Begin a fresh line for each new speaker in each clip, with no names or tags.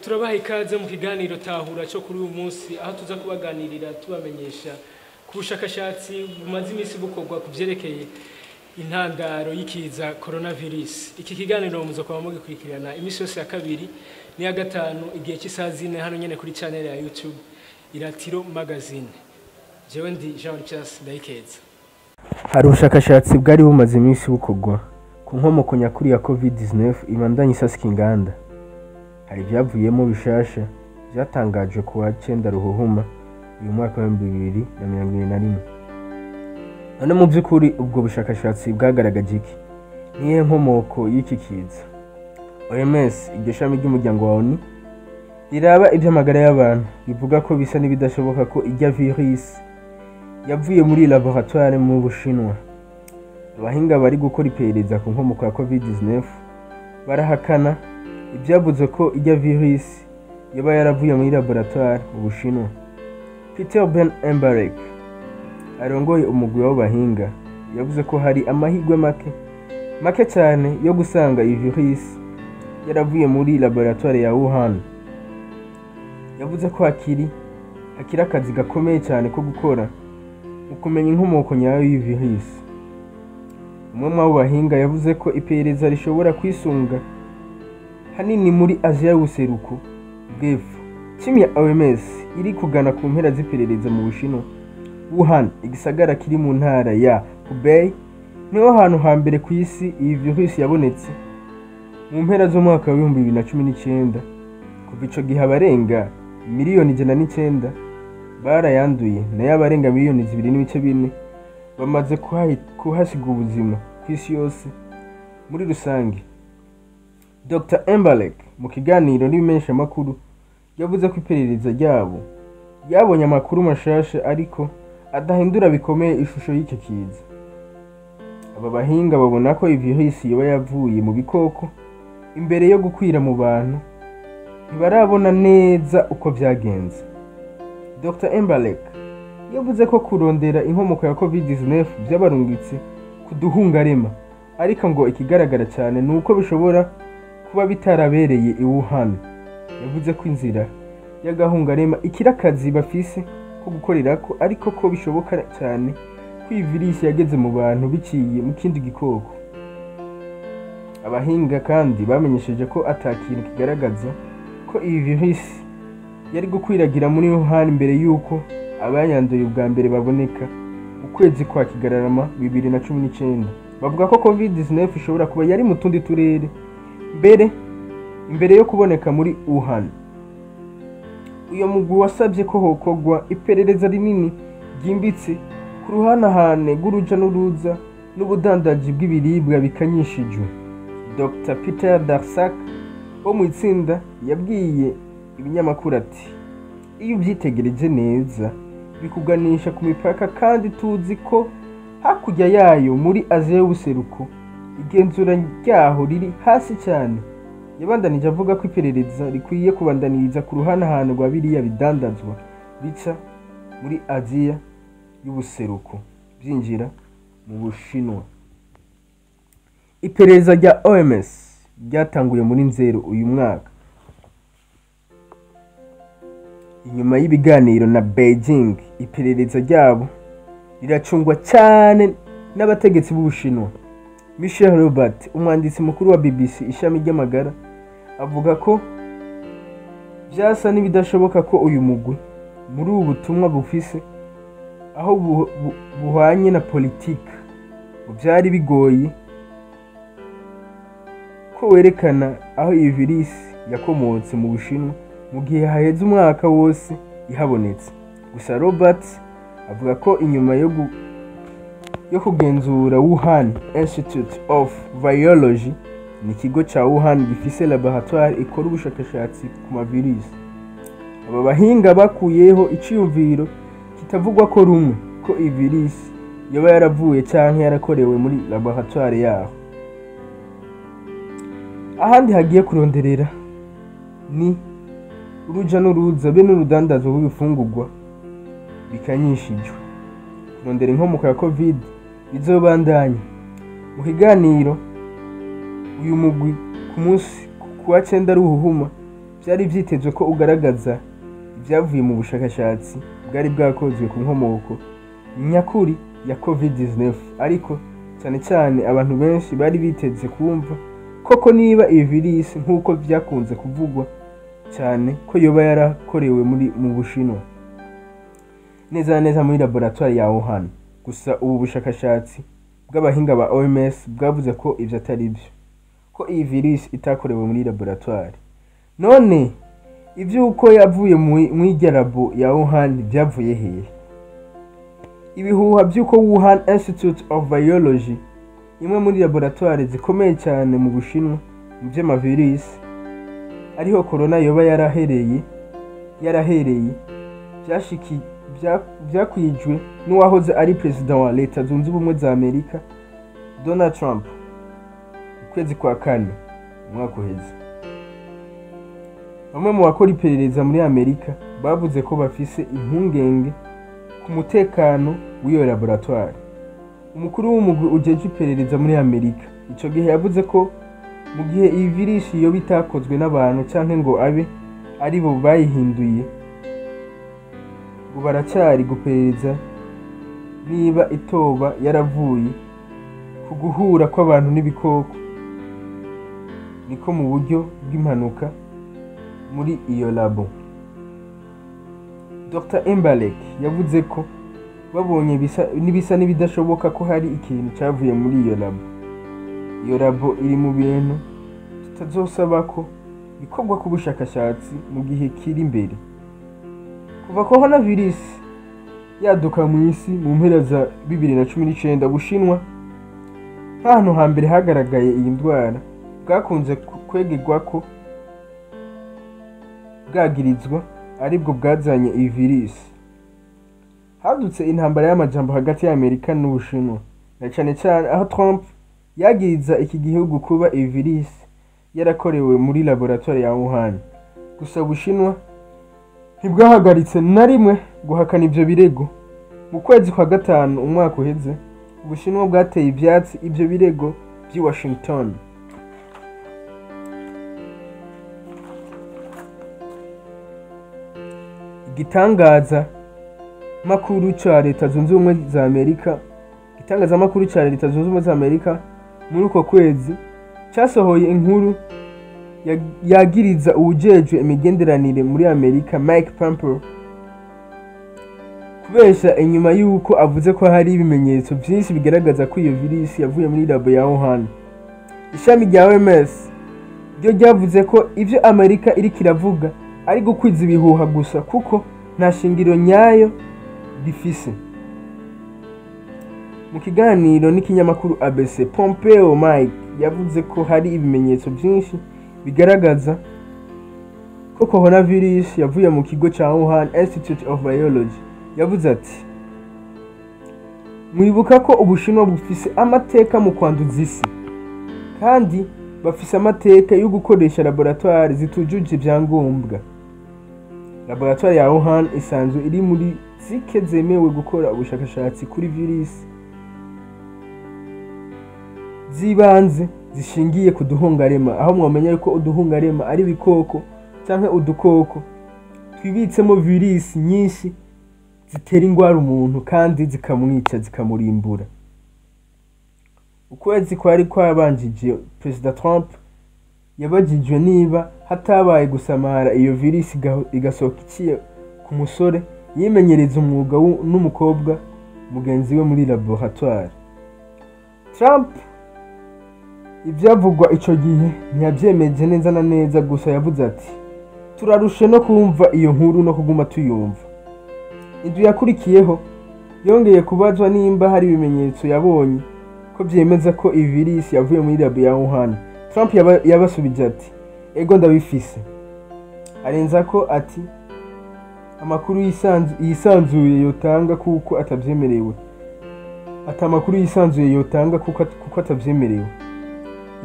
turabaha ikaze mu kiganiro tahura cyo kuri uyu munsi aho tuza kubaganirira tubamenyesha ku bushakashatsi bumaze iminsi bukorwa ku byerekeye intandaro y'ikiza coronavirus. Iki kiganiro muzo kwa mugikurikirana iminsi yose ya kabiri ni ya gatanu igihe cy'isaha 4 hano nyene kuri channel ya YouTube Iratiro Magazine. Jewe ndi Jean Charles Ndayikeza.
Hari ubushakashatsi bwari bumaze iminsi bukorwa ku nkomoko nyakuri ya COVID-19 ibandanye isasika inganda. Hari ibyavuyemo bishasha byatangajwe ku wa 9 Ruhuhuma uyu mwaka wa 2021. None mu by'ukuri ubwo bushakashatsi bwagaragaje iki? Niye nkomoko y'iki kiza? OMS, iryo shami ry'umuryango wa ONU riraba iby'amagara y'abantu, bivuga ko bisa n'ibidashoboka ko ijya virus yavuye muri laboratoire mu Bushinwa. Abahinga bari gukora iperereza ku nkomoko ya COVID-19 barahakana ibyavuze ko ijya virus yaba yaravuye muri laboratoire mu Bushinwa. Peter Ben Embarek arongoye umugwi w'abahinga yavuze ko hari amahirwe make cyane yo gusanga iyi virus yaravuye muri laboratoire ya Wuhan. Yavuze ko hakiri akazi gakomeye cyane ko gukora mu kumenya inkomoko nyayo y'iyi virus. Umwe mu bahinga yavuze ko iperereza rishobora kwisunga hanini muri Aziya y'ubuseruko bw'epfo. Timu ya OMS iri kugana ku mpera z'iperereza mu Bushinwa. Wuhan, igisagara kiri mu ntara ya Hubei, niho hantu hambere ku isi iyi virus yabonetse mu mpera z'umwaka wa 2019. Kuva ico gihe abarenga miliyoni 109 barayanduye, nayo abarenga miliyoni 2.4 bamaze kuhasiga ubuzima ku isi yose muri rusange. Dr. Embarek mu kiganiro n'ibimenyesha makuru yavuze ko iperereza ryabo yabonye amakuru mashasha ariko adahindura bikomeye ishusho y'icyo kiza. Aba bahinga babona ko iyi virus yoba yavuye mu bikoko imbere yo gukwira mu bantu, ntibarabona neza uko byagenze. Dr. Embarek yavuze ko kurondera inkomoko ya COVID-19 byabarungitse kuduhungarema, ariko ngo ikigaragara cyane ni uko bishobora kuba bitarabereye i Wuhan. Yavuze ko inzira y'agahungarema ikirakazi bafise ko gukorerako, ariko ko bishoboka cyane ko iyi virus yageze mu bantu biciye mu kindi gikoko. Abahinga kandi bamenyesheje ko atakintu kigaragaza ko iyi virus yari gukwiragira muri Wuhan mbere yuko abayanduye ubwa mbere baboneka ukwezi kwa Kigarama 2019. Bavuga ko COVID-19 ishobora kuba yari mu tundi turere imbere yo kuboneka muri Wuhan. Uyo mugwi wasabye ko hokogwa iperereza rinini ryimbitse ku ruhanahane rw'uruja n'uruza n'ubudandaji bw'ibiribwa bikanyishijwe. Dr. Peter Daszak wo mu itsinda yabwiye ibinyamakuru ati, iyo ubyitegereje neza bikuganisha ku mipaka, kandi tuzi ko hakurya yayo muri Aziya y'ubuseruko igenzura ryaho riri hasi cyane. Yabandanije avuga ko iperereza rikwiye kubandaniriza ku ruhanahane rwa biriya bidandazwa bica muri Aziya y'ubuseruko byinjira mu Bushinwa. Iperereza rya OMS ryatanguye muri Nzero uyu mwaka inyuma y'ibiganiro na Beijing. Iperereza ryabo riracungwa cyane n'abategetsi b'Ubushinwa. Michel Robert, umwanditsi mukuru wa BBC ishami ry'amagara, avuga ko byasa n'ibidashoboka ko uyu mugwi muri ubu butumwa bufise aho buhwanye na politiki. Byari bigoye ko werekana aho iyi virus yakomotse mu Bushinwa mu gihe haheze umwaka wose ihabonetse. Gusa Robert avuga ko inyuma yo kugenzura Wuhan Institute of Virology, ni ikigo ca Wuhan gifise laboratoire ikora ubushakashatsi ku mavirus. Aba bahinga bakuyeho iciyumviro kitavugwa ko rumwe ko iyi virus yoba yaravuye canke yarakorewe muri laboratoire yaho. Ahandi hagiye kuronderera ni uruja n'uruza be n'urudandazwa rw'ibifungurwa bikanyishijwe. Kurondera inkomoko ya COVID bizobandanya. Mu kiganiro uyu mugwi ku munsi ku wa 9 Ruhuhuma byari vyitezwe ko ugaragaza ibyavuye mu bushakashatsi bwari bwakozwe ku nkomoko nyakuri ya COVID-19, ariko cyane cyane abantu benshi bari biteze kumva koko niba iyi virus nk'uko byakunze kuvugwa cyane ko yoba yarakorewe mu Bushinwa, neza na neza muri laboratoire ya Wuhan. Gusa ubu bushakashatsi bw'abahinga ba OMS bwavuze ko ivyo atari byo, ko iyi virus itakorewe muri laboratoire. None ivyuko yavuye mu irya labo ya Wuhan byavuye hehe? Ibihuha by'uko Wuhan Institute of Biology, imwe muri laboratoire zikomeye cyane mu Bushinwa mu vy'amavirus, ariho corona yoba yarahereye byakwijwe n'uwahoze ari perezida wa Leta Zunze Ubumwe za Amerika Donald Trump mu kwezi kwa kane umwaka uheze. Bamwe mu bakora iperereza muri Amerika bavuze ko bafise impungenge ku mutekano w'iyo laboratoire. Umukuru w'umugwi ujejwe iperereza muri Amerika ico gihe yavuze ko mu gihe iyi virus yoba itakozwe n'abantu canke ngo abe ari bo bayihinduye, ngo baracyari guperereza niba itoba yaravuye ku guhura kw'abantu n'ibikoko, niko mu buryo bw'impanuka muri iyo labo. Dr. Embalek yavuze ko babonye bisa n'ibidashoboka ko hari ikintu cyavuye muri iyo labo. Iyo labo iri mu bintu tutazosaba ko bikorwa ku bushakashatsi mu gihe kiri imbere. Kuva coronavirus yaduka mu isi mu mpera za 2019, Bushinwa nk'ahantu hambere hagaragaye iyi ndwara bwakunze kwegegwa ko bwagirizwa aribwo bwazanye iyi virus. Hadutse intambara y'amajambo hagati ya Amerika n'Ubushinwa, na cyane cyane aho Trump yagiriza iki gihugu kuba iyi virus yarakorewe muri laboratoire ya Wuhan. Gusa Ubushinwa ntibwahagaritse na rimwe guhakana ivyo birego. Mu kwezi kwa gatanu umwaka uheze, Ubushinwa bwateye ivyatsi ivyo birego by'i Washington. Igitangaza makuru ca Leta Zunze Ubumwe za Amerika, igitangazamakuru ca Leta Zunze Ubumwe za Amerika muri uko kwezi cyasohoye inkuru yagiriza uwujejwe imigenderanire muri Amerika Mike Pompeo kubesha inyuma y'uko avuze ko hari ibimenyetso byinshi bigaragaza ko iyo virus yavuye muri labo ya Wuhan. Ishami rya OMS ryo ryavuze ko ivyo Amerika iriko iravuga ari gukwiza ibihuha gusa kuko nta shingiro nyayo bifise. Mu kiganiro n'ikinyamakuru ABC, Pompeo Mike yavuze ko hari ibimenyetso byinshi bigaragaza ko coronavirus yavuye mu kigo ca Wuhan Institute of Biology. Yavuze ati, mwibuka ko Ubushinwa bufise amateka mu kwanduza isi, kandi bafise amateka yo gukoresha laboratoire zitujuje ibyangombwa. Laboratoire ya Wuhan isanzwe iri muri zike zemewe gukora ubushakashatsi kuri virus zibanze zishingiye ku duhungarema, aho mwamenya yuko uduhungarema ari ibikoko canke udukoko twibitsemo virus nyinshi zitera ingwara umuntu kandi zikamwica zikamurimbura. Ukwezi kwari kwabanjije, Perezida Trump yabajijwe niba hatabaye gusamara iyo virus igasohoka iciye ku musore yimenyereza umwuga n'umukobwa mugenzi we muri laboratoire. Trump ibyavugwa ico gihe ntiyabyemeje neza na neza, gusa yavuze ati, turarushe no kumva iyo nkuru no kuguma tuyumva. Inzu yakurikiyeho yongeye kubazwa nimba hari ibimenyetso yabonye ko byemeza ko iyi virus yavuye muri labo ya Wuhan. Trump yabasubije ati, ego ndabifise. Arenza ko ati, amakuru yisanzuye yotanga kuko atavyemerewe. Atamakuru yisanzuye yotanga kuko atavyemerewe.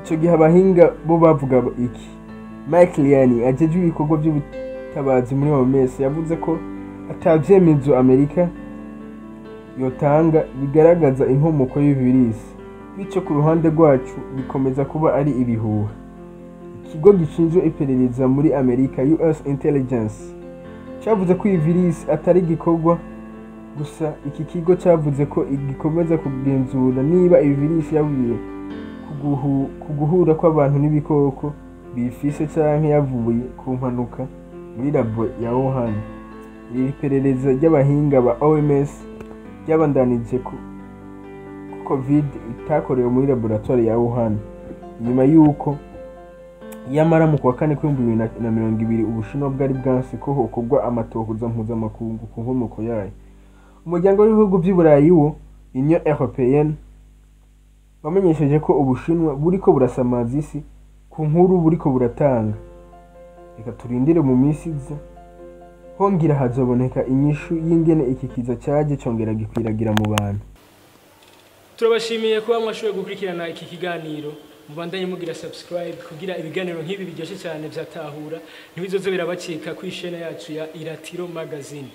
Ico gihe abahinga bo bavuga iki? Mike Liani ajejwe ibikorwa by'ubutabazi muri OMS yavuze ko atavyemezo Amerika yotanga bigaragaza inkomoko y'virus, bityo ku ruhande rwacu bikomeza kuba ari ibihuha. ikigo gishinzwe iperereza muri Amerika US Intelligence cyavuze ko iyi virus atari igikorwa gusa. Iki kigo cyavuze ko gikomeza kugenzura niba iyi virus yavuye ku guhura kw'abantu n'ibikoko bifise canke yavuye ku mpanuka muri labo ya Wuhan. Iri perereza ry'abahinga ba OMS ryabandanije ko COVID itakorewe muri laboratoire ya Wuhan nyuma y'uko yamara mu kwa kane k'2020 Ubushinwa bwari bwanse ko hokorwa amatohoza mpuzamakungu ku nkomoko yayo. Umuryango w'ibihugu by'Iburayi wo Union Européenne wamenyesheje ko Ubushinwa buriko burasamaza isi ku nkuru buriko buratanga. Reka turindire mu minsi iza hongera hazoboneka inyishu y'ingene iki kiza cyaje congera gikwiragira mu bantu.
Turabashimiye kuba mwashoboye gukurikirana iki kiganiro. Mubandanye mugira subscribe kugira ibiganiro nk'ibi biryoshye cyane byatahura ntibizoze birabacika ku ishene yacu ya Iratiro Magazine.